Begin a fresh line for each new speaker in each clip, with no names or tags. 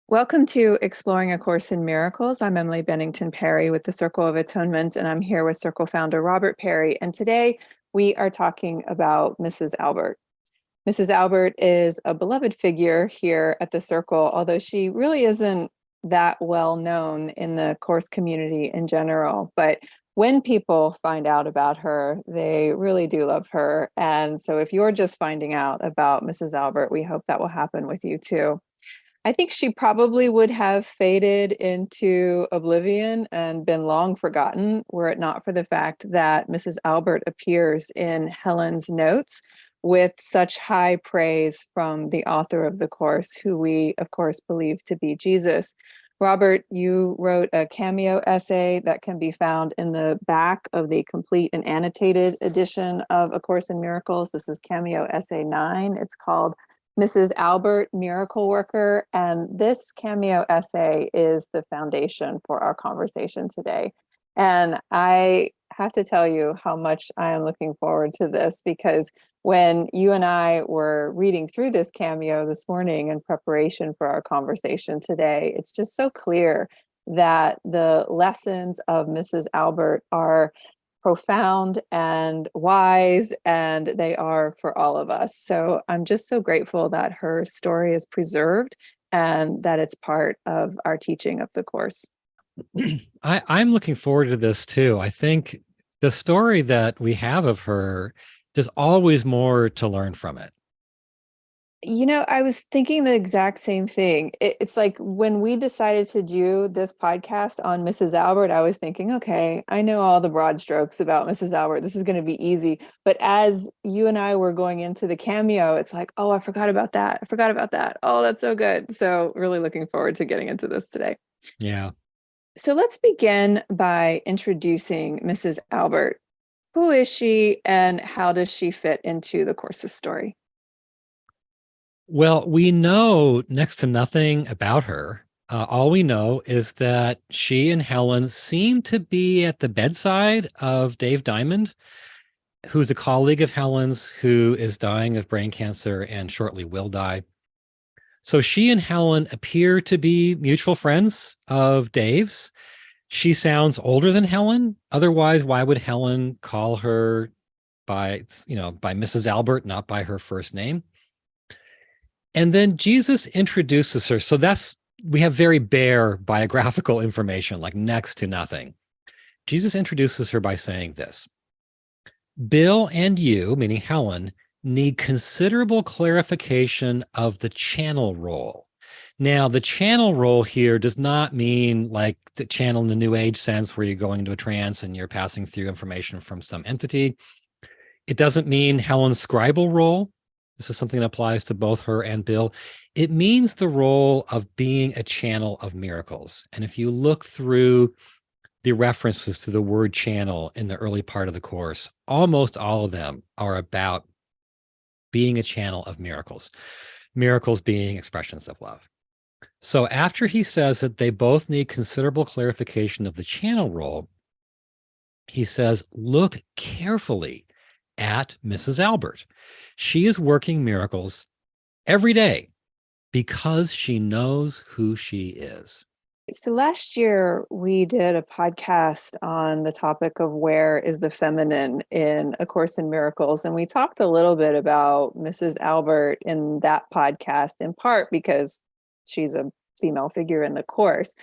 Welcome to Exploring A Course in Miracles. I'm Emily Bennington Perry with the Circle of Atonement, and I'm here with Circle founder Robert Perry. And today we are talking about Mrs. Albert. Mrs. Albert is a beloved figure here at the Circle, although she really isn't that well known in the Course community in general. But when people find out about her, they really do love her. And so if you're just finding out about Mrs. Albert, we hope that will happen with you too. I think she probably would have faded into oblivion and been long forgotten were it not for the fact that Mrs. Albert appears in Helen's notes with such high praise from the author of the Course, who we, of course, believe to be Jesus. Robert, you wrote a cameo essay that can be found in the back of the complete and annotated edition of A Course in Miracles. This is cameo essay 9. It's called Mrs. Albert, Miracle Worker, and this cameo essay is the foundation for our conversation today. And I have to tell you how much I am looking forward to this, because when you and I were reading through this cameo this morning in preparation for our conversation today, it's just so clear that the lessons of Mrs. Albert are profound and wise, and they are for all of us. So I'm just so grateful that her story is preserved and that it's part of our teaching of the Course.
I'm looking forward to this too. I think the story that we have of her, there's always more to learn from it.
You know, I was thinking the exact same thing. It's like when we decided to do this podcast on Mrs. Albert, I was thinking, okay, I know all the broad strokes about Mrs. Albert. This is going to be easy. But as you and I were going into the cameo, it's like, oh, I forgot about that. I forgot about that. Oh, that's so good. So really looking forward to getting into this today.
Yeah.
So let's begin by introducing Mrs. Albert. Who is she and how does she fit into the Course's story?
Well, we know next to nothing about her. All we know is that she and Helen seem to be at the bedside of Dave Diamond, who's a colleague of Helen's who is dying of brain cancer and shortly will die. So she and Helen appear to be mutual friends of Dave's. She sounds older than Helen. Otherwise, why would Helen call her by Mrs. Albert, not by her first name? And then Jesus introduces her. So we have very bare biographical information, like next to nothing. Jesus introduces her by saying this: Bill and you, meaning Helen, need considerable clarification of the channel role. Now, the channel role here does not mean like the channel in the New Age sense where you're going into a trance and you're passing through information from some entity. It doesn't mean Helen's scribal role. This is something that applies to both her and Bill. It means the role of being a channel of miracles. And if you look through the references to the word channel in the early part of the Course, almost all of them are about being a channel of miracles, miracles being expressions of love. So after he says that they both need considerable clarification of the channel role, he says, look carefully at Mrs. Albert. She is working miracles every day because she knows who she is.
So last year we did a podcast on the topic of where is the feminine in A Course in Miracles. And we talked a little bit about Mrs. Albert in that podcast, in part because she's a female figure in the Course.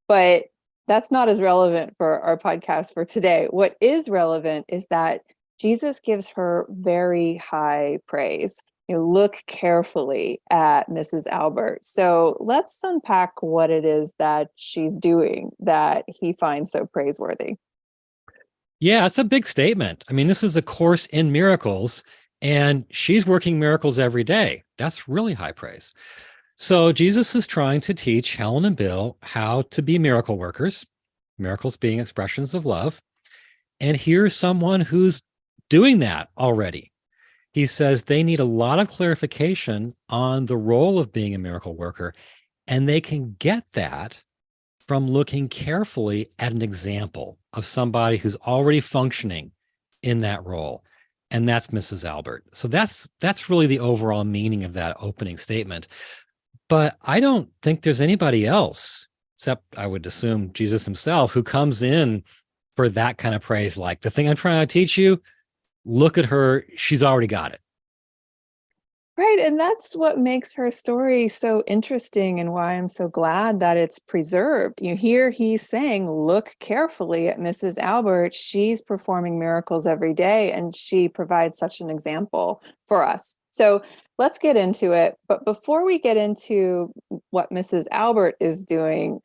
But that's not as relevant for our podcast for today. What is relevant is that Jesus gives her very high praise. You know, look carefully at Mrs. Albert. So let's unpack what it is that she's doing that he finds so praiseworthy.
Yeah, it's a big statement. I mean, this is A Course in Miracles, and she's working miracles every day. That's really high praise. So Jesus is trying to teach Helen and Bill how to be miracle workers, miracles being expressions of love. And here's someone who's doing that already. He says they need a lot of clarification on the role of being a miracle worker, and they can get that from looking carefully at an example of somebody who's already functioning in that role, and that's Mrs. Albert. So that's really the overall meaning of that opening statement. But I don't think there's anybody else, except I would assume Jesus himself, who comes in for that kind of praise. Like, the thing I'm trying to teach you, look at her. She's already got it.
Right. And that's what makes her story so interesting and why I'm so glad that it's preserved. You hear he's saying, look carefully at Mrs. Albert. She's performing miracles every day, and she provides such an example for us. So let's get into it. But before we get into what Mrs. Albert is doing,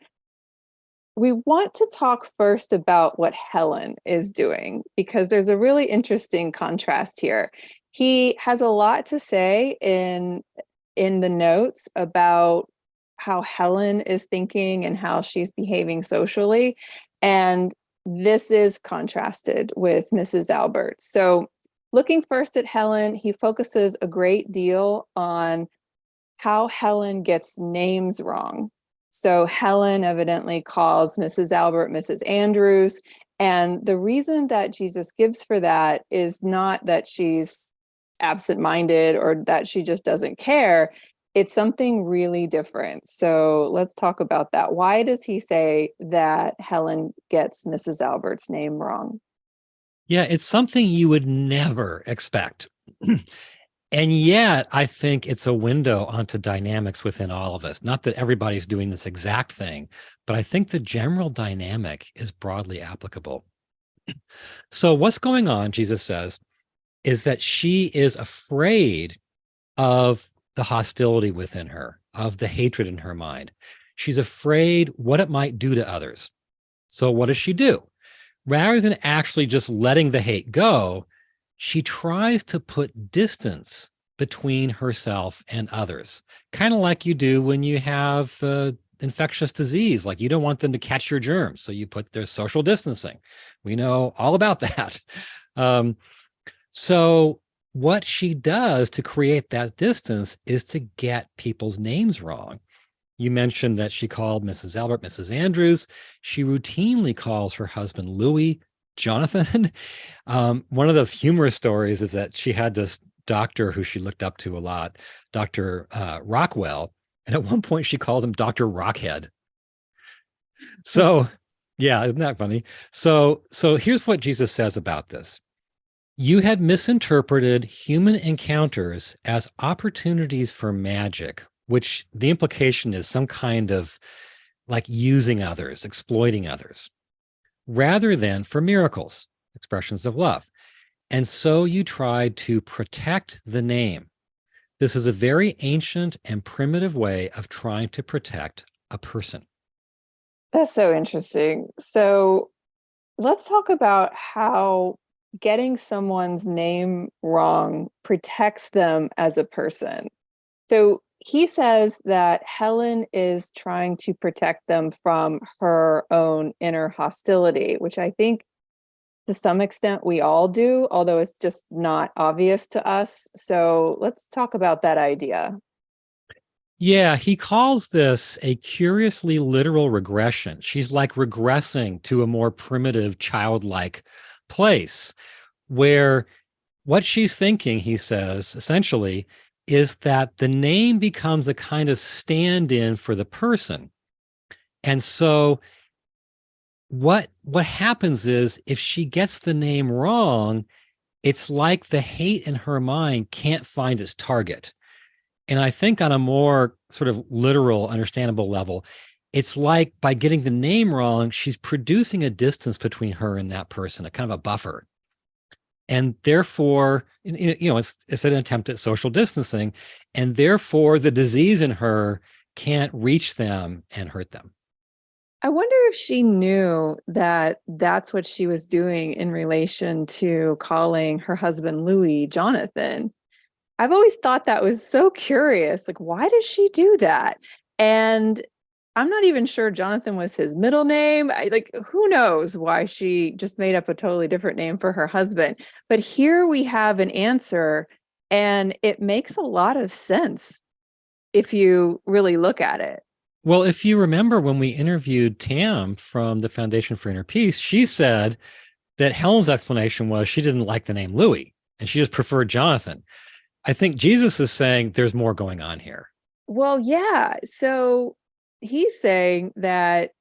we want to talk first about what Helen is doing, because there's a really interesting contrast here. He has a lot to say in the notes about how Helen is thinking and how she's behaving socially. And this is contrasted with Mrs. Albert. So looking first at Helen, he focuses a great deal on how Helen gets names wrong. So Helen evidently calls Mrs. Albert Mrs. Andrews. And the reason that Jesus gives for that is not that she's absent-minded or that she just doesn't care. It's something really different. So let's talk about that. Why does he say that Helen gets Mrs. Albert's name wrong?
Yeah, it's something you would never expect. And yet, I think it's a window onto dynamics within all of us. Not that everybody's doing this exact thing, but I think the general dynamic is broadly applicable. So, what's going on, Jesus says, is that she is afraid of the hostility within her, of the hatred in her mind. She's afraid what it might do to others. So, what does she do? Rather than actually just letting the hate go, she tries to put distance between herself and others, kind of like you do when you have infectious disease. Like, you don't want them to catch your germs, so you put their social distancing. We know all about that. So what she does to create that distance is to get people's names wrong. You mentioned that she called Mrs. Albert Mrs. Andrews. She routinely calls her husband Louis Jonathan. One of the humorous stories is that she had this doctor who she looked up to a lot, Dr. Rockwell. And at one point she called him Dr. Rockhead. So yeah, isn't that funny? So here's what Jesus says about this. You had misinterpreted human encounters as opportunities for magic, which the implication is some kind of like using others, exploiting others, rather than for miracles, expressions of love. And so you tried to protect the name. This is a very ancient and primitive way of trying to protect a person.
That's so interesting. So let's talk about how getting someone's name wrong protects them as a person. So he says that Helen is trying to protect them from her own inner hostility, which I think to some extent we all do, although it's just not obvious to us. So let's talk about that idea.
Yeah, he calls this a curiously literal regression. She's like regressing to a more primitive, childlike place where what she's thinking, he says, essentially, is that the name becomes a kind of stand-in for the person. And so what happens is if she gets the name wrong, it's like the hate in her mind can't find its target. And I think on a more sort of literal, understandable level, it's like by getting the name wrong, she's producing a distance between her and that person, a kind of a buffer. And therefore, it's an attempt at social distancing. And therefore, the disease in her can't reach them and hurt them.
I wonder if she knew that that's what she was doing in relation to calling her husband Louis Jonathan. I've always thought that was so curious. Like, why does she do that? And I'm not even sure Jonathan was his middle name. Who knows why she just made up a totally different name for her husband. But here we have an answer, and it makes a lot of sense if you really look at it.
Well, if you remember when we interviewed Tam from the Foundation for Inner Peace, she said that Helen's explanation was she didn't like the name Louis and she just preferred Jonathan. I think Jesus is saying there's more going on here.
Well, yeah. So he's saying that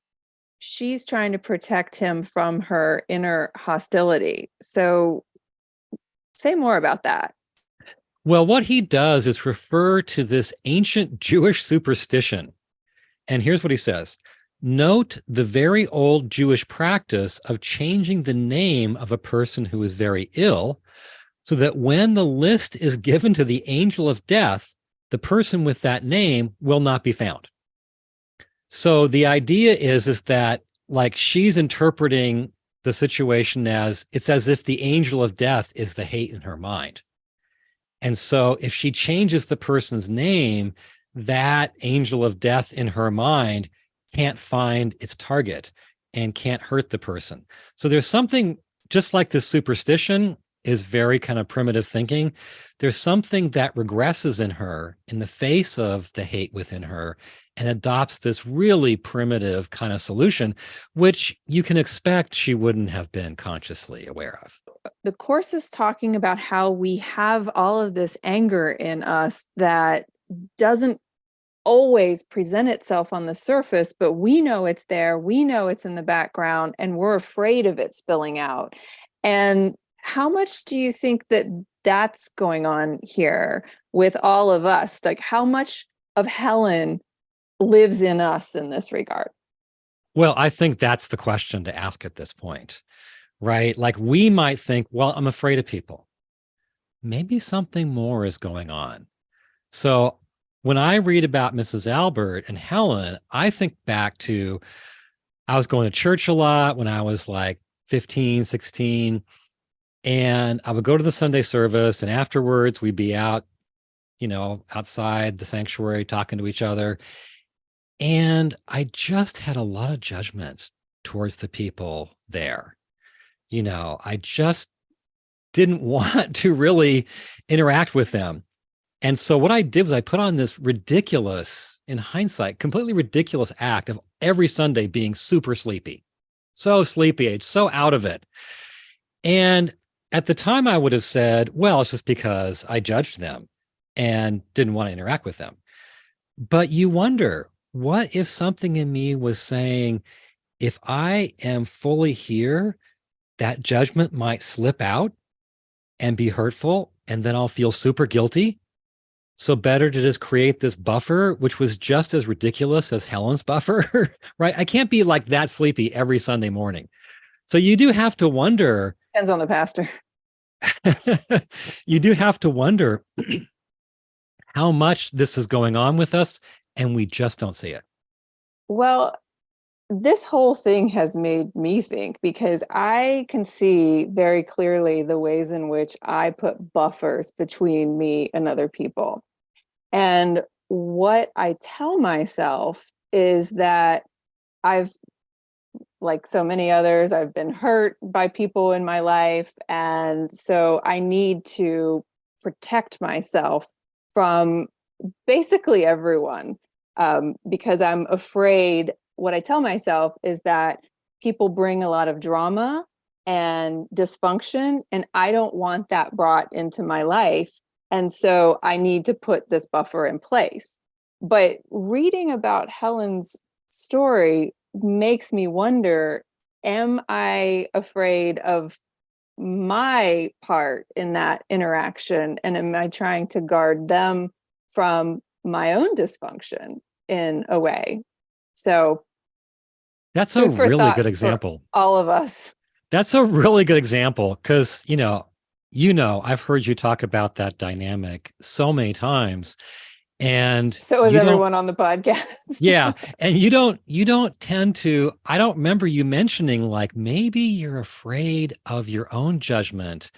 she's trying to protect him from her inner hostility. So say more about that.
Well, what he does is refer to this ancient Jewish superstition. And here's what he says: note the very old Jewish practice of changing the name of a person who is very ill, so that when the list is given to the angel of death, the person with that name will not be found. So the idea is that like she's interpreting the situation as it's as if the angel of death is the hate in her mind. And so if she changes the person's name, that angel of death in her mind can't find its target and can't hurt the person. So there's something just like this superstition is very kind of primitive thinking. There's something that regresses in her in the face of the hate within her and adopts this really primitive kind of solution, which you can expect she wouldn't have been consciously aware of.
The course is talking about how we have all of this anger in us that doesn't always present itself on the surface, but we know it's there. We know it's in the background, and we're afraid of it spilling out. And how much do you think that that's going on here with all of us? Like, how much of Helen lives in us in this regard?
Well, I think that's the question to ask at this point, right? Like we might think, well, I'm afraid of people. Maybe something more is going on. So when I read about Mrs. Albert and Helen, I think back to I was going to church a lot when I was like 15, 16, and I would go to the Sunday service, and afterwards we'd be out, outside the sanctuary talking to each other. And I just had a lot of judgment towards the people there. I just didn't want to really interact with them. And so what I did was I put on this ridiculous, in hindsight, completely ridiculous act of every Sunday being super sleepy, so sleepy, so out of it. And at the time I would have said, well, it's just because I judged them and didn't want to interact with them. But you wonder, what if something in me was saying, if I am fully here, that judgment might slip out and be hurtful, and then I'll feel super guilty. So better to just create this buffer, which was just as ridiculous as Helen's buffer, right? I can't be like that sleepy every Sunday morning. So you do have to wonder.
Depends on the pastor.
You do have to wonder how much this is going on with us, and we just don't see it.
Well, this whole thing has made me think, because I can see very clearly the ways in which I put buffers between me and other people. And what I tell myself is that I've, like so many others, I've been hurt by people in my life. And so I need to protect myself from basically everyone, because I'm afraid. What I tell myself is that people bring a lot of drama and dysfunction, and I don't want that brought into my life. And so I need to put this buffer in place. But reading about Helen's story makes me wonder, am I afraid of my part in that interaction? And am I trying to guard them from my own dysfunction in a way? So
That's a
food for
really
thought
good
for
example.
all of us.
That's a really good example because, I've heard you talk about that dynamic so many times, and
So is
you don't,
everyone on the podcast.
yeah, and you don't tend to, I don't remember you mentioning like maybe you're afraid of your own judgment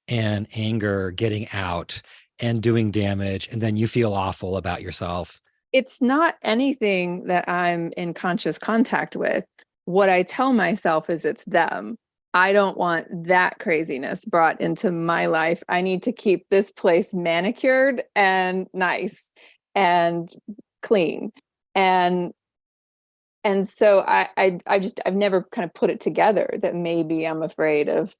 and anger getting out and doing damage, and then you feel awful about yourself.
It's not anything that I'm in conscious contact with. What I tell myself is it's them. I don't want that craziness brought into my life. I need to keep this place manicured and nice and clean. And so I've never kind of put it together that maybe I'm afraid of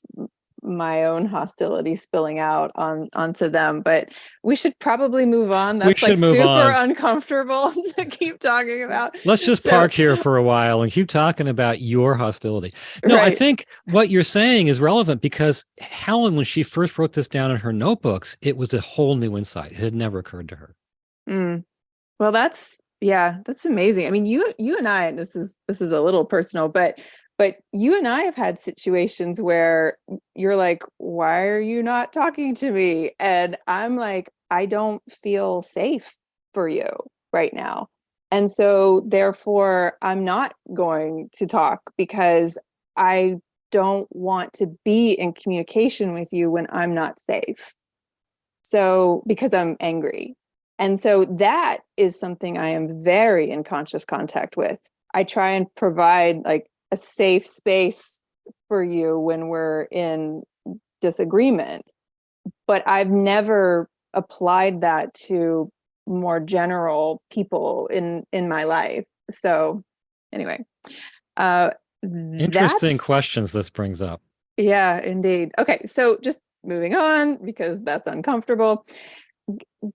my own hostility spilling out onto them. But we should probably move on.
We
That's like
should move
super
on.
uncomfortable to keep talking about.
Let's just
So,
park here for a while and keep talking about your hostility. No, I
right.
think what you're saying is relevant because Helen, when she first wrote this down in her notebooks, it was a whole new insight. It had never occurred to her.
Mm. Well, that's amazing. I mean, you and I, and this is a little personal, but you and I have had situations where you're like, why are you not talking to me? And I'm like, I don't feel safe for you right now. And so therefore, I'm not going to talk because I don't want to be in communication with you when I'm not safe. So, because I'm angry. And so that is something I am very in conscious contact with. I try and provide like a safe space for you when we're in disagreement, but I've never applied that to more general people in my life. So, anyway, uh
Interesting
that's
questions this brings up.
yeah, indeed. Okay, so just moving on because that's uncomfortable.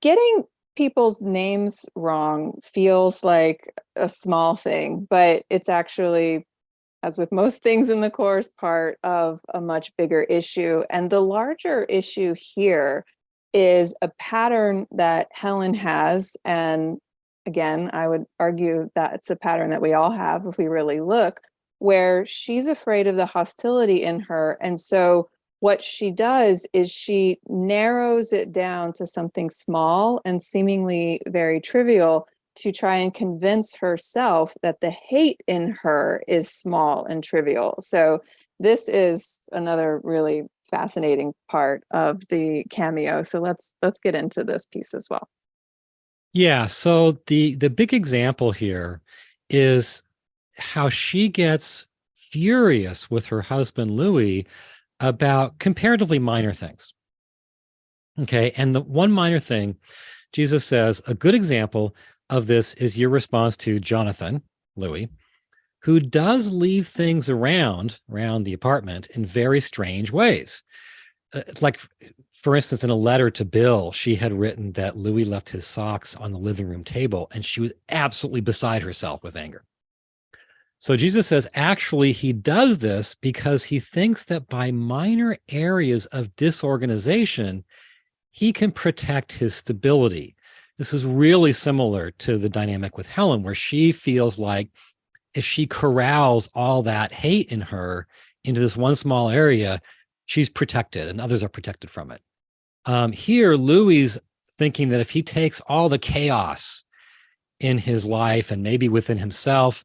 Getting people's names wrong feels like a small thing, but it's actually, as with most things in the course, part of a much bigger issue. And the larger issue here is a pattern that Helen has. And again, I would argue that it's a pattern that we all have if we really look, where she's afraid of the hostility in her. And so what she does is she narrows it down to something small and seemingly very trivial to try and convince herself that the hate in her is small and trivial. So this is another really fascinating part of the cameo. So let's get into this piece as well.
Yeah, so the big example here is how she gets furious with her husband Louis about comparatively minor things. Okay. And the one minor thing, Jesus says, a good example of this is your response to Jonathan, Louis, who does leave things around the apartment in very strange ways. Like, for instance, in a letter to Bill, she had written that Louis left his socks on the living room table, and she was absolutely beside herself with anger. So Jesus says, actually, he does this because he thinks that by minor areas of disorganization, he can protect his stability. This is really similar to the dynamic with Helen, where she feels like if she corrals all that hate in her into this one small area, she's protected and others are protected from it. Here, Louis thinking that if he takes all the chaos in his life and maybe within himself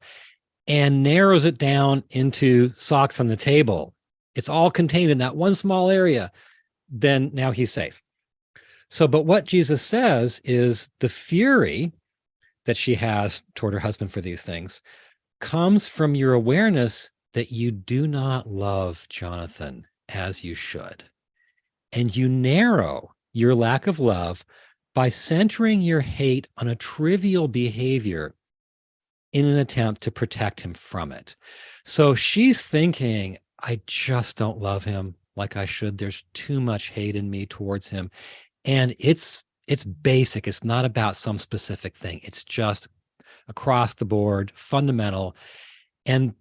and narrows it down into socks on the table, it's all contained in that one small area, then now he's safe. So, but what Jesus says is the fury that she has toward her husband for these things comes from your awareness that you do not love Jonathan as you should. And you narrow your lack of love by centering your hate on a trivial behavior in an attempt to protect him from it. So she's thinking, I just don't love him like I should. There's too much hate in me towards him. And it's basic. It's not about some specific thing. It's just across the board, fundamental. And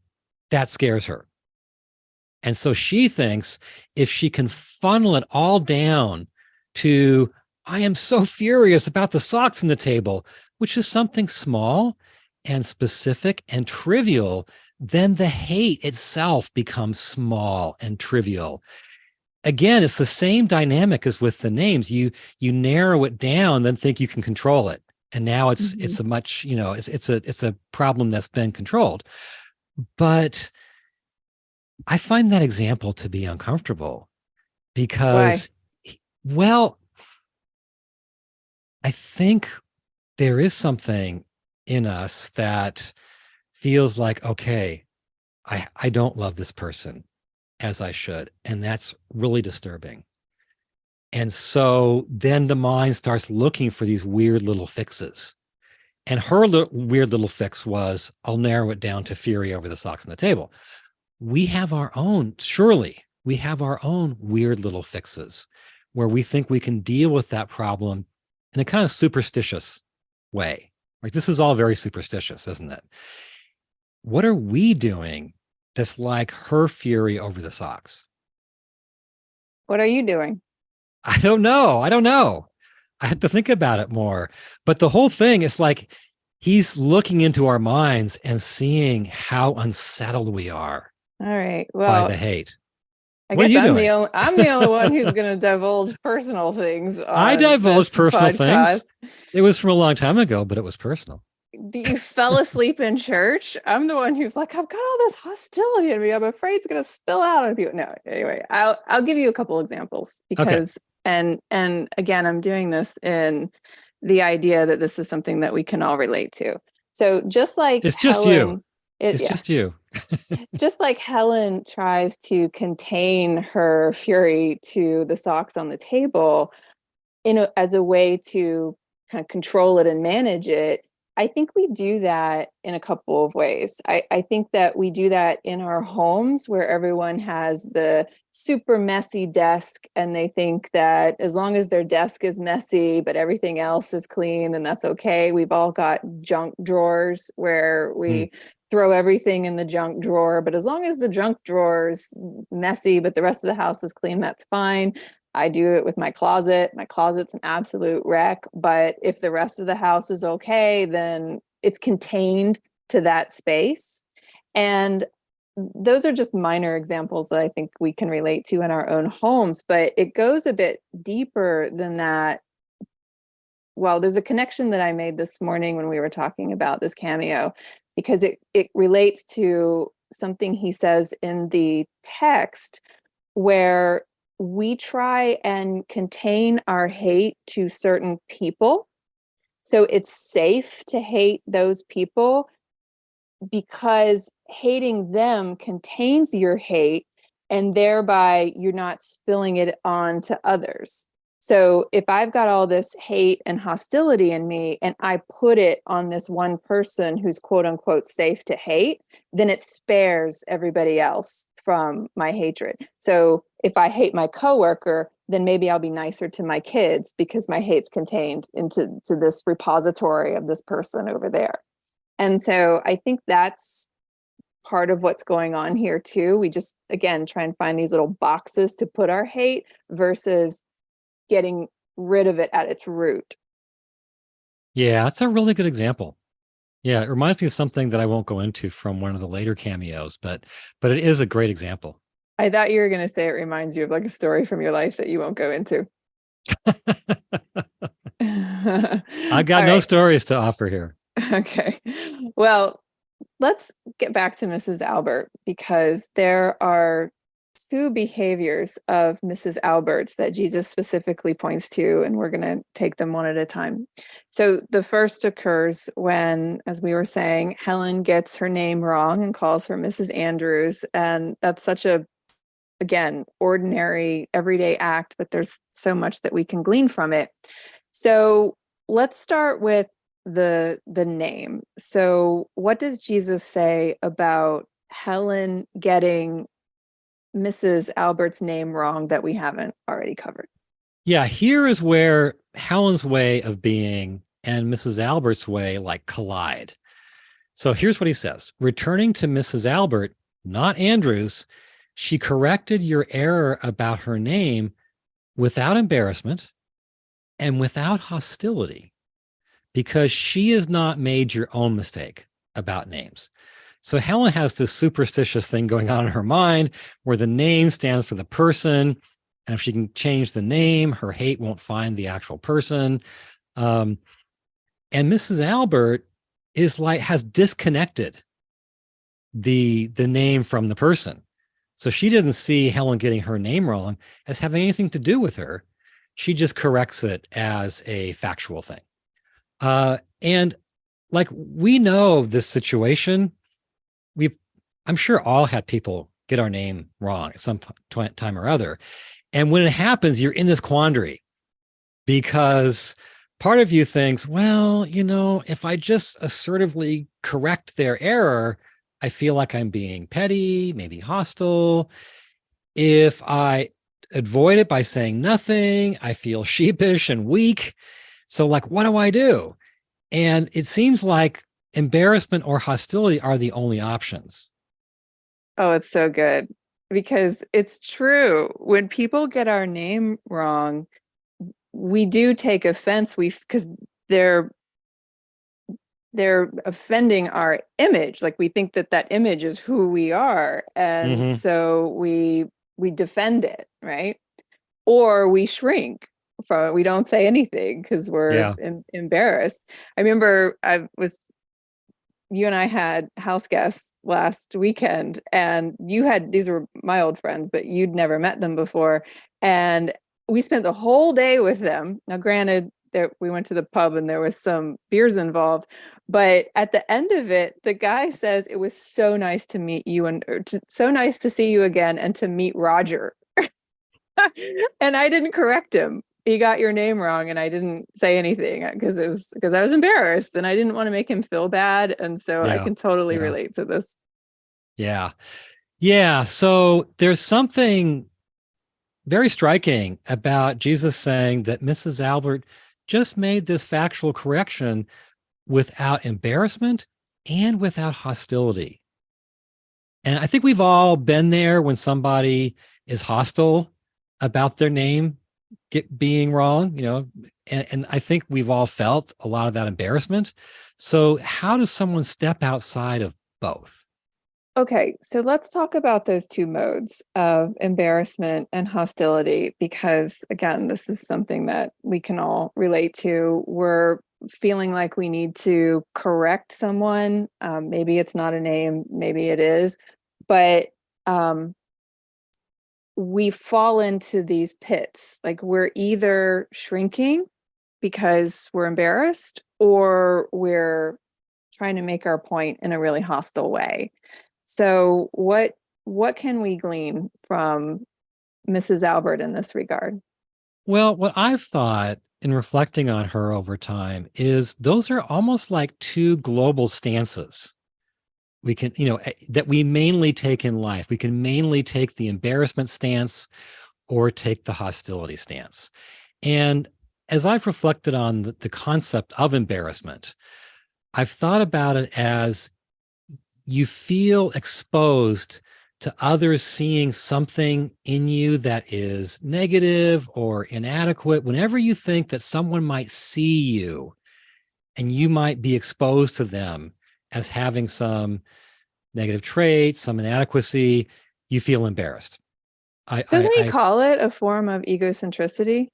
that scares her. And so she thinks if she can funnel it all down to, I am so furious about the socks on the table, which is something small and specific and trivial, then the hate itself becomes small and trivial. Again, it's the same dynamic as with the names. You narrow it down, then think you can control it. And now it's a much, it's a problem that's been controlled. But I find that example to be uncomfortable because, well, I think there is something in us that feels like, okay, I don't love this person as I should. And that's really disturbing. And so then the mind starts looking for these weird little fixes. And her weird little fix was, I'll narrow it down to fury over the socks on the table. We have our own, surely we have our own weird little fixes where we think we can deal with that problem in a kind of superstitious way. Like, this is all very superstitious, isn't it? What are we doing that's like her fury over the socks?
What are you doing?
I don't know. I don't know. I had to think about it more. But the whole thing is like he's looking into our minds and seeing how unsettled we are
All right.
by
Well,
the hate.
I
What are
guess
you doing?
I'm the only one who's going to divulge personal things
I
on
divulged
this
personal
podcast.
things. It was from a long time ago, but it was personal.
You fell asleep in church. I'm the one who's like, I've got all this hostility in me. I'm afraid it's going to spill out on people. No, anyway, I'll give you a couple examples
Okay.
because and again, I'm doing this in the idea that this is something that we can all relate to. So just like
It's just you.
Helen,
It's
yeah,
just you.
just like Helen tries to contain her fury to the socks on the table as a way to kind of control it and manage it. I think we do that in a couple of ways. I think that we do that in our homes where everyone has the super messy desk and they think that as long as their desk is messy, but everything else is clean, then that's okay. We've all got junk drawers where we throw everything in the junk drawer, but as long as the junk drawer is messy, but the rest of the house is clean, that's fine. I do it with my closet. My closet's an absolute wreck, but if the rest of the house is okay, then it's contained to that space. And those are just minor examples that I think we can relate to in our own homes, but it goes a bit deeper than that. Well, there's a connection that I made this morning when we were talking about this cameo, because it relates to something he says in the text where we try and contain our hate to certain people. So it's safe to hate those people because hating them contains your hate, and thereby you're not spilling it on to others. So if I've got all this hate and hostility in me and I put it on this one person who's quote unquote safe to hate, then it spares everybody else from my hatred. So if I hate my coworker, then maybe I'll be nicer to my kids because my hate's contained into this repository of this person over there. And so I think that's part of what's going on here too. We just, again, try and find these little boxes to put our hate versus getting rid of it at its root.
Yeah, that's a really good example. Yeah, it reminds me of something that I won't go into from one of the later cameos, but it is a great example.
I thought you were going to say it reminds you of like a story from your life that you won't go into.
I got
All
no
right.
stories to offer here.
Okay. Well, let's get back to Mrs. Albert because there are two behaviors of Mrs. Albert's that Jesus specifically points to, and we're going to take them one at a time. So the first occurs when, as we were saying, Helen gets her name wrong and calls her Mrs. Andrews. And that's such a, again, ordinary, everyday act, but there's so much that we can glean from it. So let's start with the name. So what does Jesus say about Helen getting Mrs. Albert's name wrong that we haven't already covered?
Yeah, here is where Helen's way of being and Mrs. Albert's way like collide. So here's what he says. Returning to Mrs. Albert, not Andrews, she corrected your error about her name without embarrassment and without hostility, because she has not made your own mistake about names. So Helen has this superstitious thing going on in her mind where the name stands for the person. And if she can change the name, her hate won't find the actual person. And Mrs. Albert is like, has disconnected the name from the person. So she doesn't see Helen getting her name wrong as having anything to do with her. She just corrects it as a factual thing. And like, we know this situation. I'm sure all had people get our name wrong at some time or other. And when it happens, you're in this quandary because part of you thinks, well, if I just assertively correct their error, I feel like I'm being petty, maybe hostile. If I avoid it by saying nothing, I feel sheepish and weak. So, like, what do I do? And it seems like embarrassment or hostility are the only options.
Oh, it's so good because it's true. When people get our name wrong, we do take offense. Because they're they're offending our image. Like we think that that image is who we are, and
Mm-hmm.
so we defend it, right? Or we shrink from it. We don't say anything because we're
Yeah.
embarrassed. I remember you and I had house guests last weekend, and these were my old friends, but you'd never met them before. And we spent the whole day with them. Now, granted, we went to the pub and there was some beers involved, but at the end of it, the guy says it was so nice to meet you so nice to see you again and to meet Roger. And I didn't correct him. He got your name wrong, and I didn't say anything because I was embarrassed and I didn't want to make him feel bad. And so I
Yeah.
can totally
Yeah.
relate to this.
Yeah. Yeah. So there's something very striking about Jesus saying that Mrs. Albert just made this factual correction without embarrassment and without hostility. And I think we've all been there when somebody is hostile about their name being wrong, and I think we've all felt a lot of that embarrassment. So, how does someone step outside of both?
Okay, so let's talk about those two modes of embarrassment and hostility, because again, this is something that we can all relate to. We're feeling like we need to correct someone. Maybe it's not a name, maybe it is, but um, we fall into these pits. Like we're either shrinking because we're embarrassed, or we're trying to make our point in a really hostile way. So what can we glean from Mrs. Albert in this regard?
Well, what I've thought in reflecting on her over time is those are almost like two global stances. We can, that we mainly take in life. We can mainly take the embarrassment stance or take the hostility stance. And as I've reflected on the concept of embarrassment, I've thought about it as you feel exposed to others seeing something in you that is negative or inadequate. Whenever you think that someone might see you and you might be exposed to them as having some negative trait, some inadequacy, you feel embarrassed.
Doesn't he
I
call it a form of egocentricity?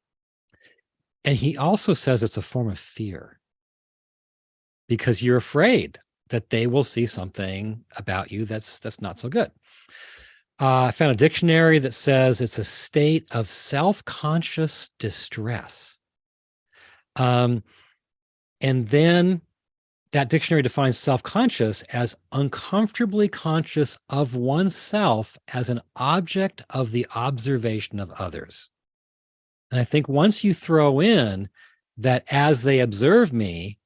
And he also says it's a form of fear because you're afraid that they will see something about you that's not so good. I found a dictionary that says it's a state of self-conscious distress. Um, and then that dictionary defines self-conscious as uncomfortably conscious of oneself as an object of the observation of others. And I think once you throw in that as they observe me,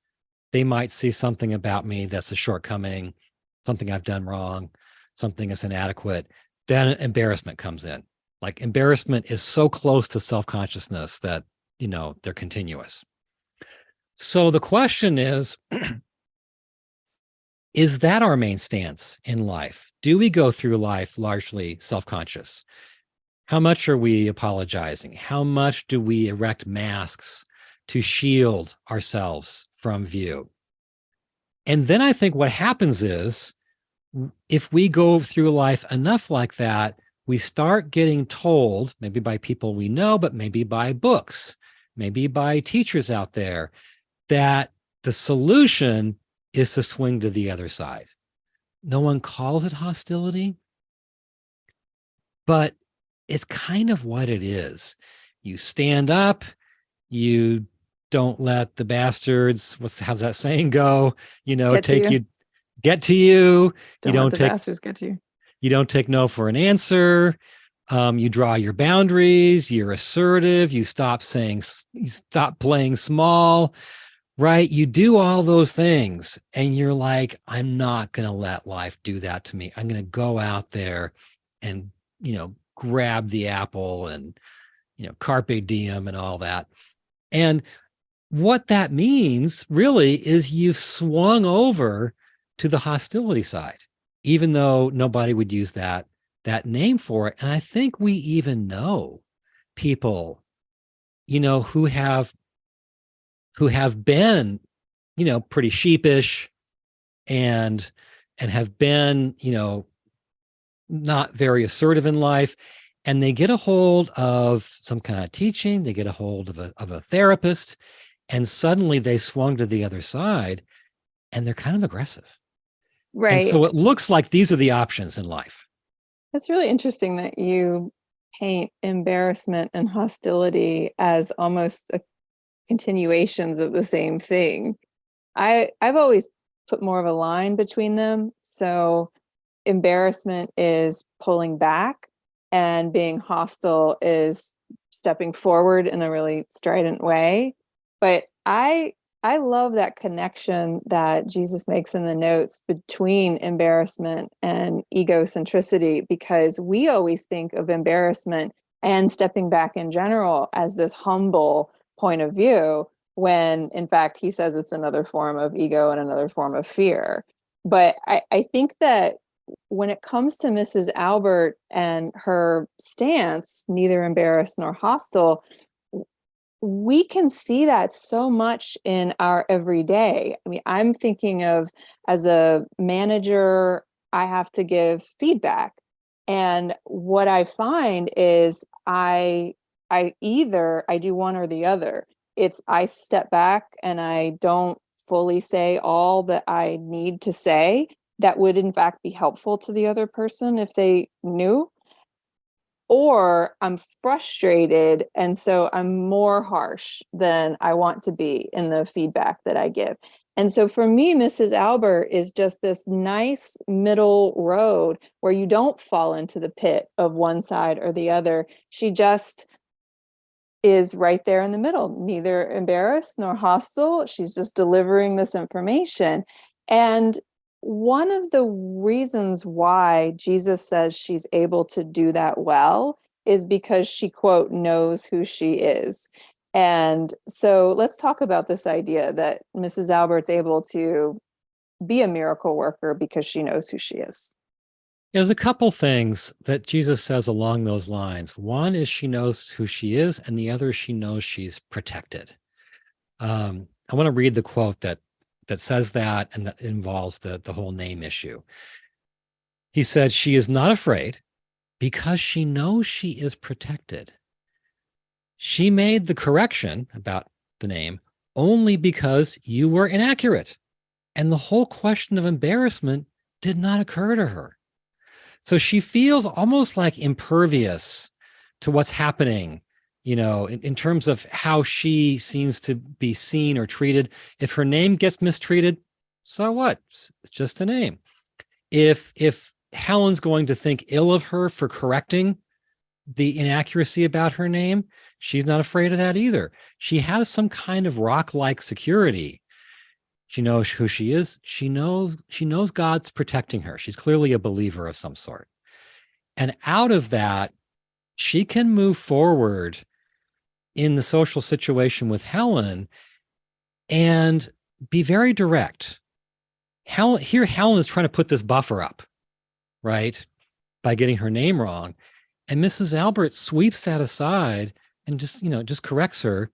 they might see something about me that's a shortcoming, something I've done wrong, something that's inadequate, then embarrassment comes in. Like embarrassment is so close to self-consciousness that, they're continuous. So the question is that our main stance in life? Do we go through life largely self-conscious? How much are we apologizing? How much do we erect masks to shield ourselves from view? And then I think what happens is if we go through life enough like that, we start getting told, maybe by people we know, but maybe by books, maybe by teachers out there, that the solution is to swing to the other side. No one calls it hostility, but it's kind of what it is. You stand up, you don't let the bastards, how's that saying go?
Get to
Take
you.
you, get to you. You
Don't let
don't
the
take
bastards get to you.
you don't take no for an answer. You draw your boundaries. You're assertive. You stop playing small, right? You do all those things, and you're like, I'm not gonna let life do that to me. I'm gonna go out there and grab the apple and, carpe diem and all that. And what that means really is you've swung over to the hostility side, even though nobody would use that name for it. And I think we even know people, who have been, pretty sheepish and have been, not very assertive in life. And they get a hold of some kind of teaching, they get a hold of a therapist, and suddenly they swung to the other side and they're kind of aggressive. And
Right.
so it looks like these are the options in life.
It's really interesting that you paint embarrassment and hostility as almost continuations of the same thing. I've always put more of a line between them. So embarrassment is pulling back, and being hostile is stepping forward in a really strident way. But I love that connection that Jesus makes in the notes between embarrassment and egocentricity, because we always think of embarrassment and stepping back in general as this humble point of view, when in fact he says it's another form of ego and another form of fear. But I think that when it comes to Mrs. Albert and her stance, neither embarrassed nor hostile, we can see that so much in our everyday. I mean, I'm thinking of, as a manager, I have to give feedback. And what I find is I do one or the other. It's I step back and I don't fully say all that I need to say that would in fact be helpful to the other person if they knew, or I'm frustrated and so I'm more harsh than I want to be in the feedback that I give. And so for me, Mrs. Albert is just this nice middle road where you don't fall into the pit of one side or the other. She just is right there in the middle, neither embarrassed nor hostile. She's just delivering this information. And one of the reasons why Jesus says she's able to do that well is because she, quote, knows who she is. And so let's talk about this idea that Mrs. Albert's able to be a miracle worker because she knows who she is.
There's a couple things that Jesus says along those lines. One is she knows who she is, and the other, she knows she's protected. I want to read the quote that says that, and that involves the whole name issue. He said, "She is not afraid because she knows she is protected. She made the correction about the name only because you were inaccurate, and the whole question of embarrassment did not occur to her." So she feels almost like impervious to what's happening, in terms of how she seems to be seen or treated. If her name gets mistreated, so what? It's just a name. If Helen's going to think ill of her for correcting the inaccuracy about her name, she's not afraid of that either. She has some kind of rock-like security. She knows who she is. She knows God's protecting her. She's clearly a believer of some sort. And out of that, she can move forward in the social situation with Helen and be very direct. Helen is trying to put this buffer up, right, by getting her name wrong. And Mrs. Albert sweeps that aside and just corrects her.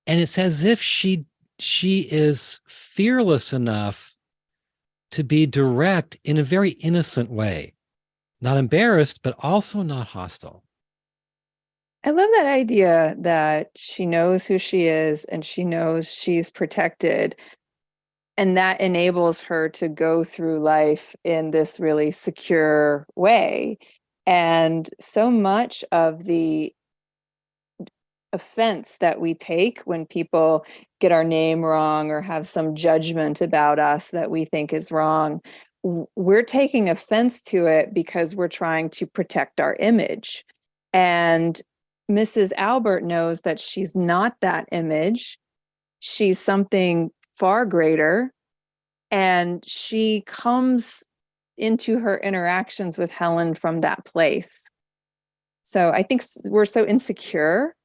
And it's as if she is fearless enough to be direct in a very innocent way, not embarrassed, but also not hostile.
I love that idea that she knows who she is and she knows she's protected. And that enables her to go through life in this really secure way. And so much of the offense that we take when people get our name wrong or have some judgment about us that we think is wrong, we're taking offense to it because we're trying to protect our image. And Mrs. Albert knows that she's not that image. She's something far greater. And she comes into her interactions with Helen from that place. So I think we're so insecure,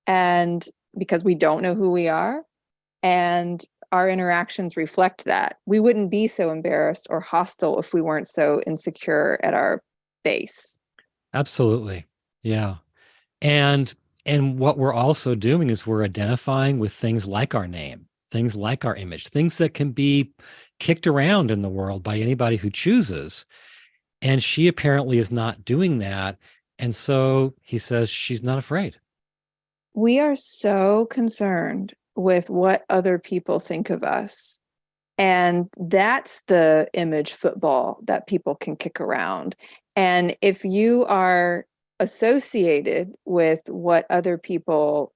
and because we don't know who we are, and our interactions reflect that. We wouldn't be so embarrassed or hostile if we weren't so insecure at our base.
Absolutely. Yeah. And what we're also doing is we're identifying with things like our name, things like our image, things that can be kicked around in the world by anybody who chooses. And she apparently is not doing that. And so he says she's not afraid.
We are so concerned with what other people think of us. And that's the image football that people can kick around. And if you are associated with what other people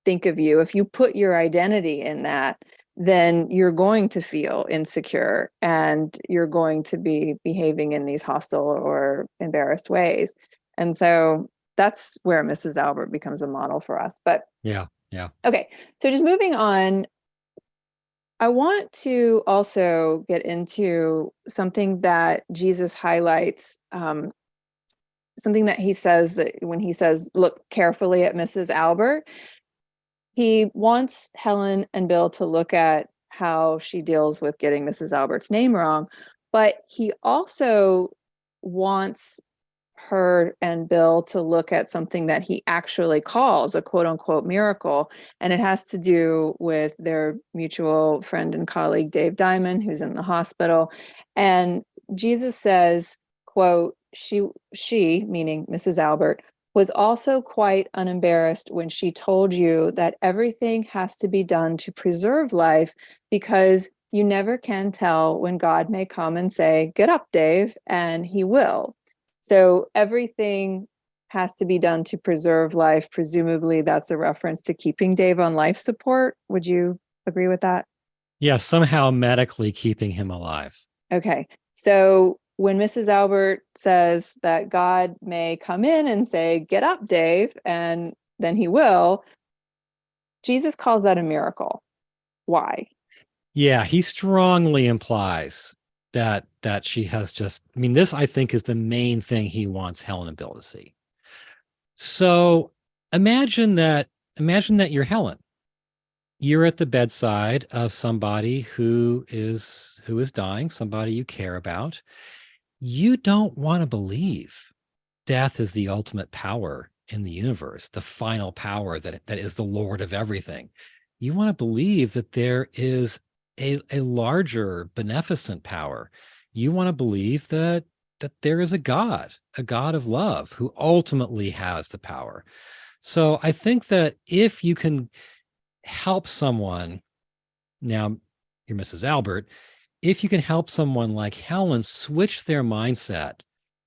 think of you, if you put your identity in that, then you're going to feel insecure and you're going to be behaving in these hostile or embarrassed ways. And so that's where Mrs. Albert becomes a model for us. But
Yeah. Yeah.
okay, so just moving on, I want to also get into something that Jesus highlights, something that he says, that when he says, look carefully at Mrs. Albert, he wants Helen and Bill to look at how she deals with getting Mrs. Albert's name wrong, but he also wants her and Bill to look at something that he actually calls a quote unquote miracle. And it has to do with their mutual friend and colleague, Dave Diamond, who's in the hospital. And Jesus says, quote, she, meaning Mrs. Albert, was also quite unembarrassed when she told you that everything has to be done to preserve life, because you never can tell when God may come and say, get up, Dave, and he will. So everything has to be done to preserve life. Presumably that's a reference to keeping Dave on life support. Would you agree with that?
Yeah. Somehow medically keeping him alive.
Okay. So when Mrs. Albert says that God may come in and say, get up, Dave, and then he will, Jesus calls that a miracle. Why?
Yeah. He strongly implies that she has just, I mean, this I think is the main thing he wants Helen and Bill to see. So imagine that you're Helen. You're at the bedside of somebody who is dying, somebody you care about. You don't want to believe death is the ultimate power in the universe, the final power that is the Lord of everything. You want to believe that there is a larger beneficent power. You want to believe that there is a God of love who ultimately has the power. So I think that if you can help someone, now you're Mrs. Albert, if you can help someone like Helen switch their mindset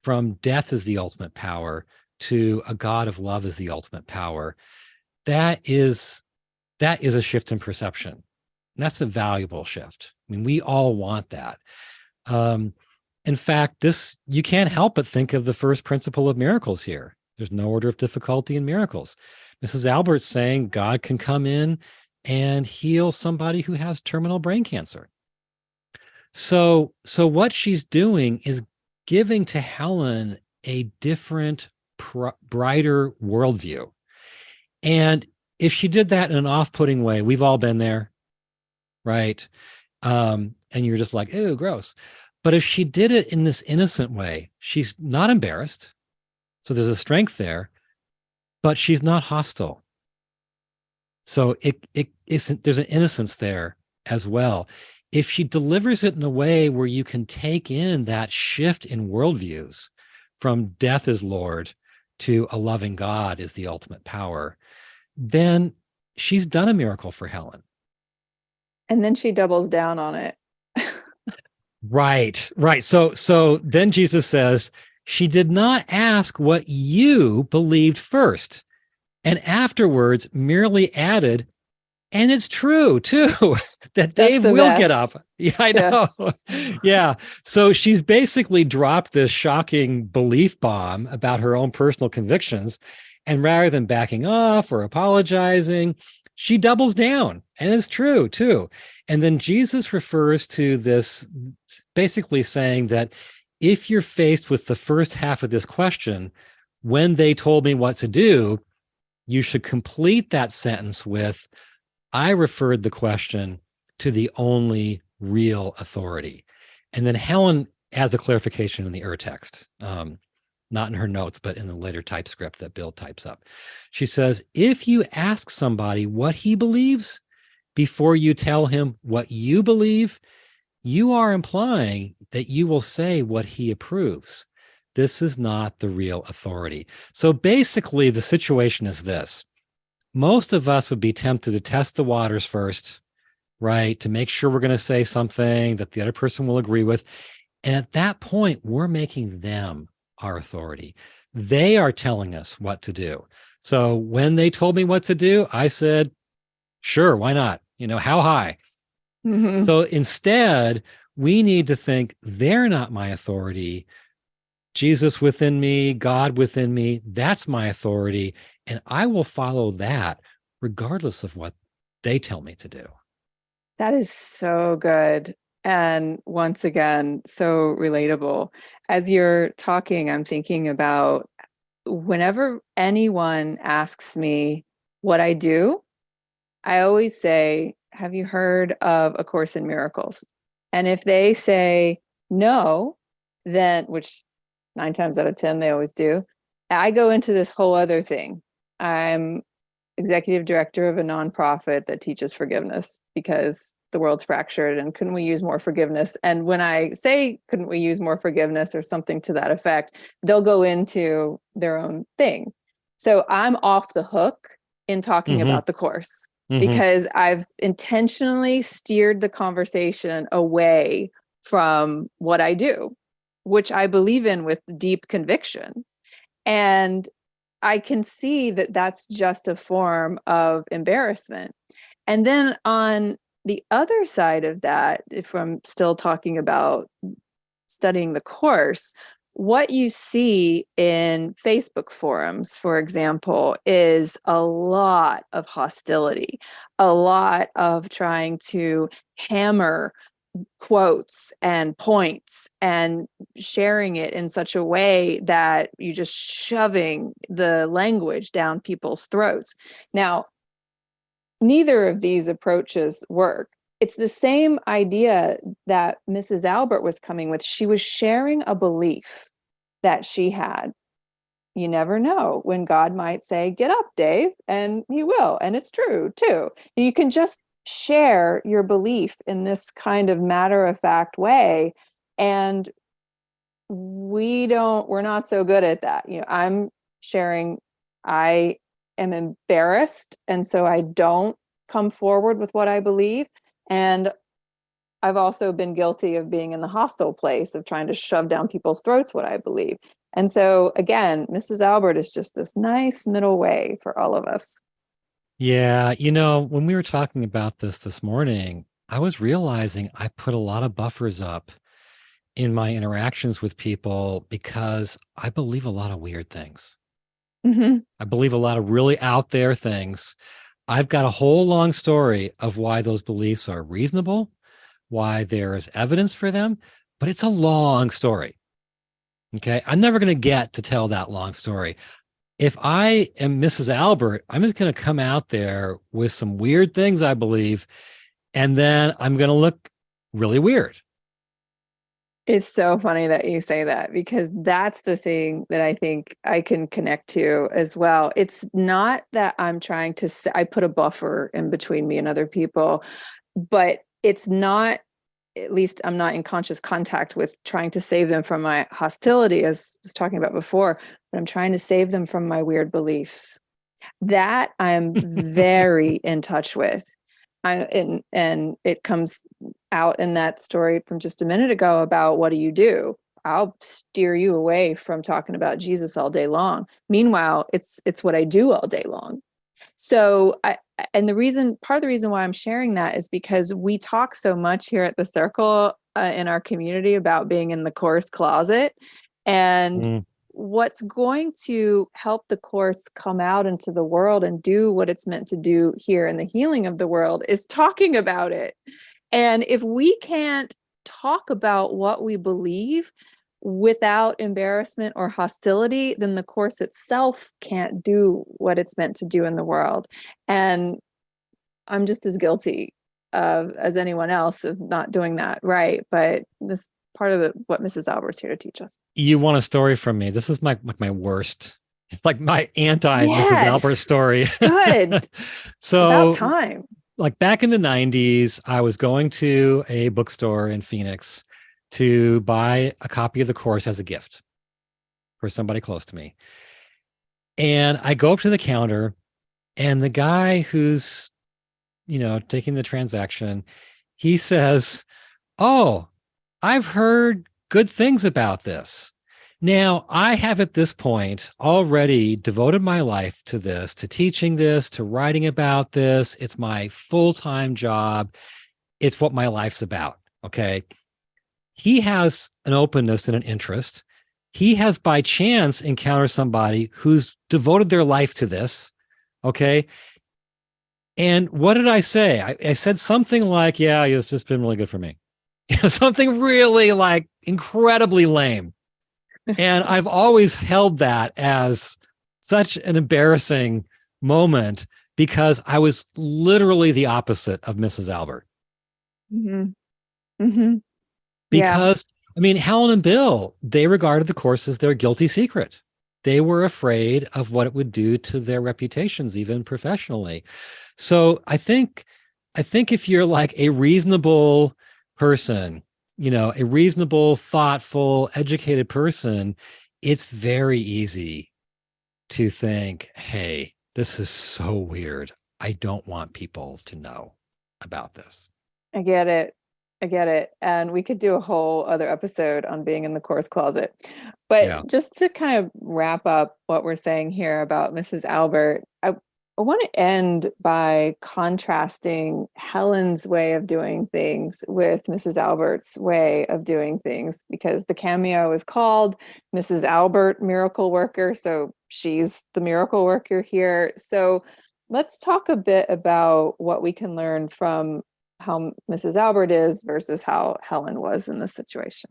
from death as the ultimate power to a God of love as the ultimate power, that is a shift in perception. And that's a valuable shift. I mean, we all want that. In fact, you can't help but think of the first principle of miracles here. There's no order of difficulty in miracles. Mrs. Albert's saying God can come in and heal somebody who has terminal brain cancer. So what she's doing is giving to Helen a different, brighter worldview. And if she did that in an off-putting way, we've all been there, right? And you're just like, ew, gross. But if she did it in this innocent way, she's not embarrassed. So there's a strength there, but she's not hostile. So it isn't, there's an innocence there as well. If she delivers it in a way where you can take in that shift in worldviews from death is Lord to a loving God is the ultimate power, then she's done a miracle for Helen.
And then she doubles down on it.
Right. So then Jesus says, she did not ask what you believed first, and afterwards merely added, and it's true too, that Dave will get up. Yeah, I know. Yeah. So she's basically dropped this shocking belief bomb about her own personal convictions. And rather than backing off or apologizing, she doubles down. And it's true too. And then Jesus refers to this, basically saying that if you're faced with the first half of this question, when they told me what to do, you should complete that sentence with, I referred the question to the only real authority. And then Helen has a clarification in the text, not in her notes, but in the later typescript that Bill types up. She says, if you ask somebody what he believes before you tell him what you believe, you are implying that you will say what he approves. This is not the real authority. So basically, the situation is this. Most of us would be tempted to test the waters first, right? To make sure we're going to say something that the other person will agree with. And at that point, we're making them our authority. They are telling us what to do. So when they told me what to do, I said, sure, why not? How high?
Mhm.
So instead, we need to think they're not my authority. Jesus within me, God within me, that's my authority. And I will follow that regardless of what they tell me to do.
That is so good. And once again, so relatable. As you're talking, I'm thinking about whenever anyone asks me what I do, I always say, have you heard of A Course in Miracles? And if they say no, then, which 9 times out of 10 they always do, I go into this whole other thing. I'm executive director of a nonprofit that teaches forgiveness because the world's fractured and couldn't we use more forgiveness? And when I say, couldn't we use more forgiveness or something to that effect, they'll go into their own thing. So I'm off the hook in talking
Mm-hmm.
about the course
Mm-hmm.
because I've intentionally steered the conversation away from what I do, which I believe in with deep conviction. And I can see that that's just a form of embarrassment. And then on the other side of that, if I'm still talking about studying the course, what you see in Facebook forums, for example, is a lot of hostility, a lot of trying to hammer quotes and points and sharing it in such a way that you're just shoving the language down people's throats. Now, neither of these approaches work. It's the same idea that Mrs. Albert was coming with. She was sharing a belief that she had. You never know when God might say, get up, Dave, and he will. And it's true too. You can just share your belief in this kind of matter-of-fact way. And we're not so good at that. I'm sharing, I am embarrassed. And so I don't come forward with what I believe. And I've also been guilty of being in the hostile place of trying to shove down people's throats what I believe. And so again, Mrs. Albert is just this nice middle way for all of us.
Yeah. When we were talking about this morning, I was realizing I put a lot of buffers up in my interactions with people because I believe a lot of weird things.
Mm-hmm.
I believe a lot of really out there things. I've got a whole long story of why those beliefs are reasonable, why there is evidence for them, but it's a long story. Okay. I'm never going to get to tell that long story. If I am Mrs. Albert, I'm just going to come out there with some weird things I believe, and then I'm going to look really weird.
It's so funny that you say that because that's the thing that I think I can connect to as well. It's not that I'm trying to say, I put a buffer in between me and other people, but it's not, at least I'm not in conscious contact with trying to save them from my hostility, as I was talking about before, but I'm trying to save them from my weird beliefs. That I'm very in touch with. And it comes out in that story from just a minute ago about what do you do? I'll steer you away from talking about Jesus all day long. Meanwhile, it's what I do all day long. So and part of the reason why I'm sharing that is because we talk so much here at the circle in our community about being in the course closet, and
Mm.
what's going to help the course come out into the world and do what it's meant to do here in the healing of the world is talking about it. And if we can't talk about what we believe, without embarrassment or hostility, then the course itself can't do what it's meant to do in the world. And I'm just as guilty as anyone else of not doing that right. But this part of what Mrs. Albert's here to teach us.
You want a story from me? This is my worst. It's like my anti Mrs. Albert story.
Good.
So
about time.
Like back in the 90s, I was going to a bookstore in Phoenix to buy a copy of the course as a gift for somebody close to me. And I go up to the counter, and the guy who's, taking the transaction, he says, "Oh, I've heard good things about this." Now, I have at this point already devoted my life to this, to teaching this, to writing about this. It's my full-time job. It's what my life's about. Okay. He has an openness and an interest. He has by chance encountered somebody who's devoted their life to this. Okay. And what did I say? I said something like, "Yeah, it's just been really good for me." Something really like incredibly lame. And I've always held that as such an embarrassing moment because I was literally the opposite of Mrs. Albert.
Mm-hmm. Mm-hmm.
Because, Helen and Bill, they regarded the course as their guilty secret. They were afraid of what it would do to their reputations, even professionally. So I think if you're like a reasonable person, a reasonable, thoughtful, educated person, it's very easy to think, hey, this is so weird. I don't want people to know about this.
I get it. And we could do a whole other episode on being in the course closet. But just to kind of wrap up what we're saying here about Mrs. Albert, I want to end by contrasting Helen's way of doing things with Mrs. Albert's way of doing things, because the cameo is called Mrs. Albert, Miracle Worker. So she's the miracle worker here. So let's talk a bit about what we can learn from how Mrs. Albert is versus how Helen was in this situation.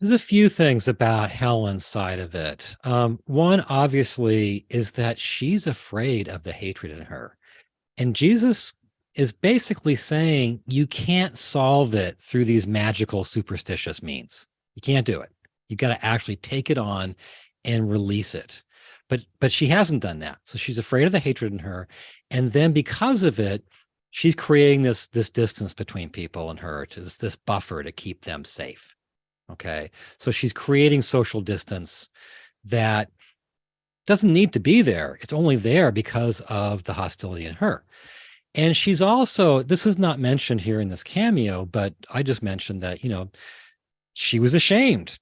There's a few things about Helen's side of it. One, obviously, is that she's afraid of the hatred in her. And Jesus is basically saying you can't solve it through these magical, superstitious means. You can't do it. You got to actually take it on and release it. But she hasn't done that. So she's afraid of the hatred in her. And then because of it, she's creating this distance between people and her, to this buffer to keep them safe. Okay. So she's creating social distance that doesn't need to be there. It's only there because of the hostility in her. And she's also, this is not mentioned here in this cameo, but I just mentioned that, she was ashamed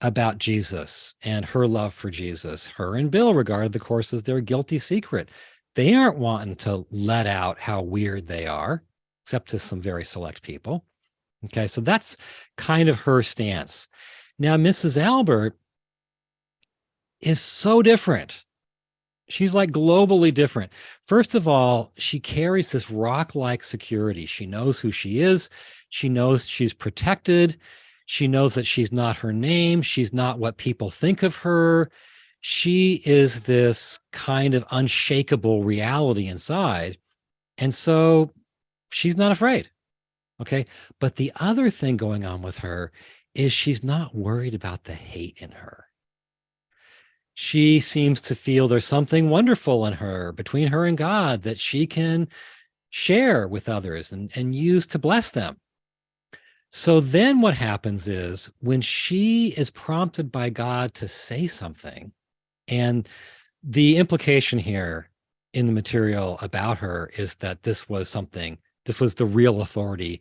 about Jesus and her love for Jesus. Her and Bill regarded the course as their guilty secret. They aren't wanting to let out how weird they are, except to some very select people. Okay, so that's kind of her stance. Now, Mrs. Albert is so different. She's like globally different. First of all, she carries this rock-like security. She knows who she is. She knows she's protected. She knows that she's not her name. She's not what people think of her. She is this kind of unshakable reality inside. And so she's not afraid. Okay. But the other thing going on with her is she's not worried about the hate in her. She seems to feel there's something wonderful in her, between her and God, that she can share with others and use to bless them. So then what happens is when she is prompted by God to say something, and the implication here in the material about her is that this was the real authority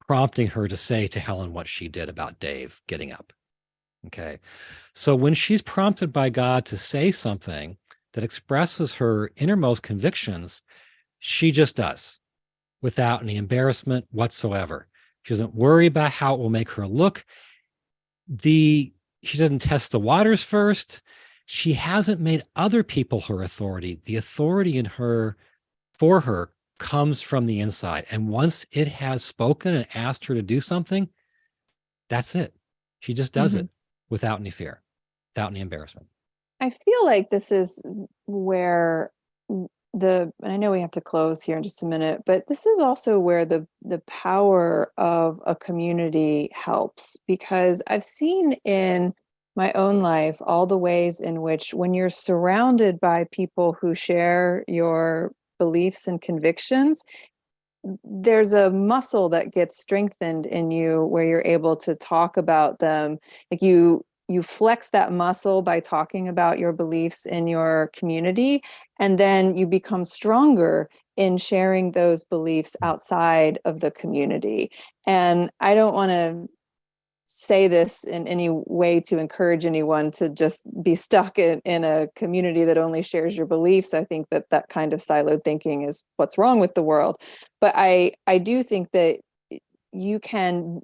prompting her to say to Helen what she did about Dave getting up. Okay. So when she's prompted by God to say something that expresses her innermost convictions, she just does without any embarrassment whatsoever. She doesn't worry about how it will make her look. She doesn't test the waters first. She hasn't made other people her authority. The authority in her, for her, comes from the inside. And once it has spoken and asked her to do something, that's it. She just does it without any fear, without any embarrassment.
I feel like this is where and I know we have to close here in just a minute, but this is also where the power of a community helps, because I've seen in my own life all the ways in which when you're surrounded by people who share your beliefs and convictions, there's a muscle that gets strengthened in you where you're able to talk about them. Like you flex that muscle by talking about your beliefs in your community, and then you become stronger in sharing those beliefs outside of the community. And I don't want to say this in any way to encourage anyone to just be stuck in a community that only shares your beliefs. I think that that kind of siloed thinking is what's wrong with the world. But I do think that you can,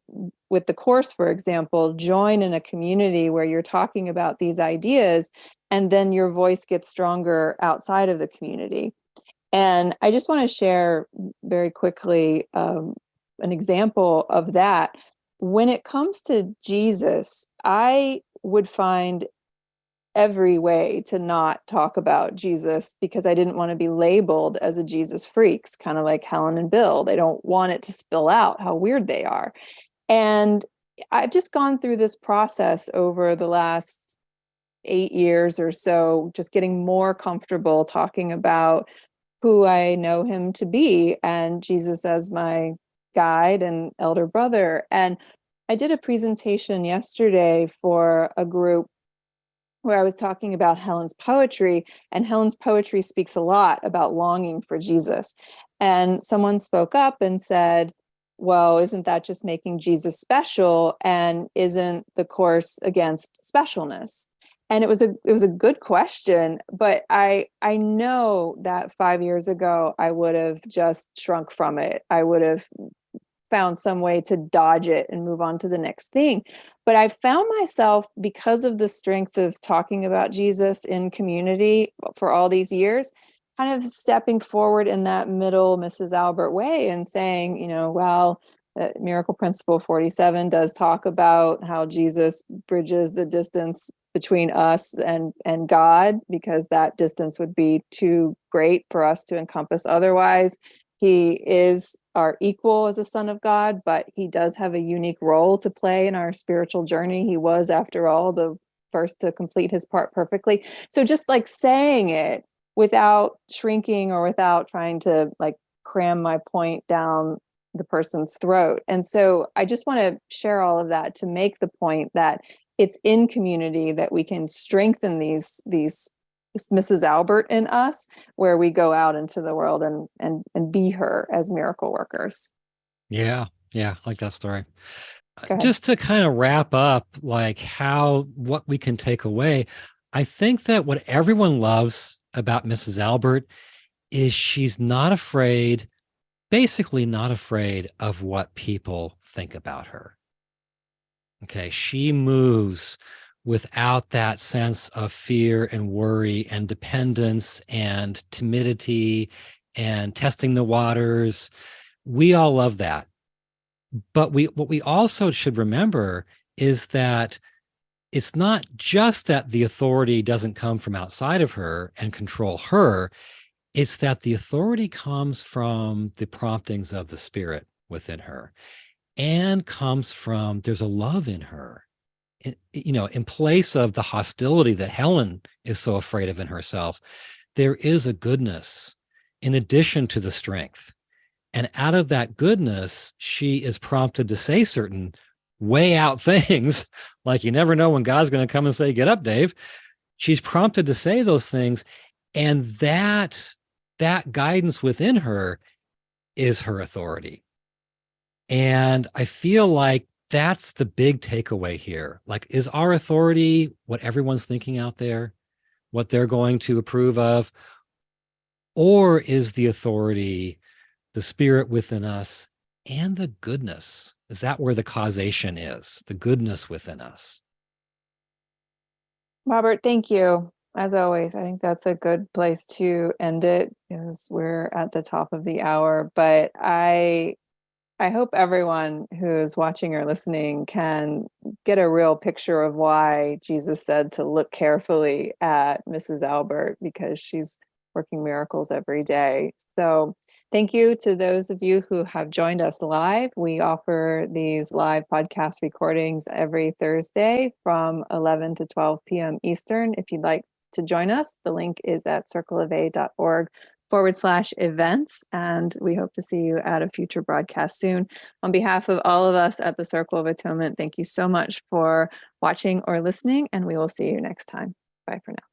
with the course, for example, join in a community where you're talking about these ideas, and then your voice gets stronger outside of the community. And I just want to share very quickly an example of that. When it comes to Jesus, I would find every way to not talk about Jesus because I didn't want to be labeled as a Jesus freaks, kind of like Helen and Bill. They don't want it to spill out how weird they are. And I've just gone through this process over the last 8 years or so, just getting more comfortable talking about who I know him to be and Jesus as my guide and elder brother. And I did a presentation yesterday for a group where I was talking about Helen's poetry, and Helen's poetry speaks a lot about longing for Jesus. And someone spoke up and said, well, isn't that just making Jesus special? And isn't the course against specialness? And it was a good question, but I know that 5 years ago I would have just shrunk from it. I would have found some way to dodge it and move on to the next thing. But I found myself, because of the strength of talking about Jesus in community for all these years, kind of stepping forward in that middle Mrs. Albert way and saying, well, Miracle Principle 47 does talk about how Jesus bridges the distance between us and God, because that distance would be too great for us to encompass otherwise. He is our equal as a son of God, but he does have a unique role to play in our spiritual journey. He was, after all, the first to complete his part perfectly. So just like saying it without shrinking or without trying to like cram my point down the person's throat. And so I just want to share all of that to make the point that it's in community that we can strengthen these Mrs. Albert in us, where we go out into the world and be her as miracle workers.
Yeah. Yeah. I like that story.
Go ahead.
Just to kind of wrap up, like what we can take away, I think that what everyone loves about Mrs. Albert is she's not afraid, basically not afraid of what people think about her. Okay. She moves without that sense of fear and worry and dependence and timidity and testing the waters. We all love that. But what we also should remember is that it's not just that the authority doesn't come from outside of her and control her. It's that the authority comes from the promptings of the Spirit within her, and comes from, there's a love in her. In place of the hostility that Helen is so afraid of in herself, there is a goodness in addition to the strength. And out of that goodness, she is prompted to say certain way out things, like you never know when God's going to come and say, get up, Dave. She's prompted to say those things. And that guidance within her is her authority. And I feel like that's the big takeaway here. Like, is our authority what everyone's thinking out there, what they're going to approve of? Or is the authority the Spirit within us and the goodness? Is that where the causation is? The goodness within us.
Robert, thank you. As always, I think that's a good place to end it, because we're at the top of the hour. But I I hope everyone who's watching or listening can get a real picture of why Jesus said to look carefully at Mrs. Albert, because she's working miracles every day. So thank you to those of you who have joined us live. We offer these live podcast recordings every Thursday from 11 to 12 p.m. Eastern. If you'd like to join us, the link is at circleofa.org/events, and we hope to see you at a future broadcast soon. On behalf of all of us at the Circle of Atonement, thank you so much for watching or listening, and we will see you next time. Bye for now.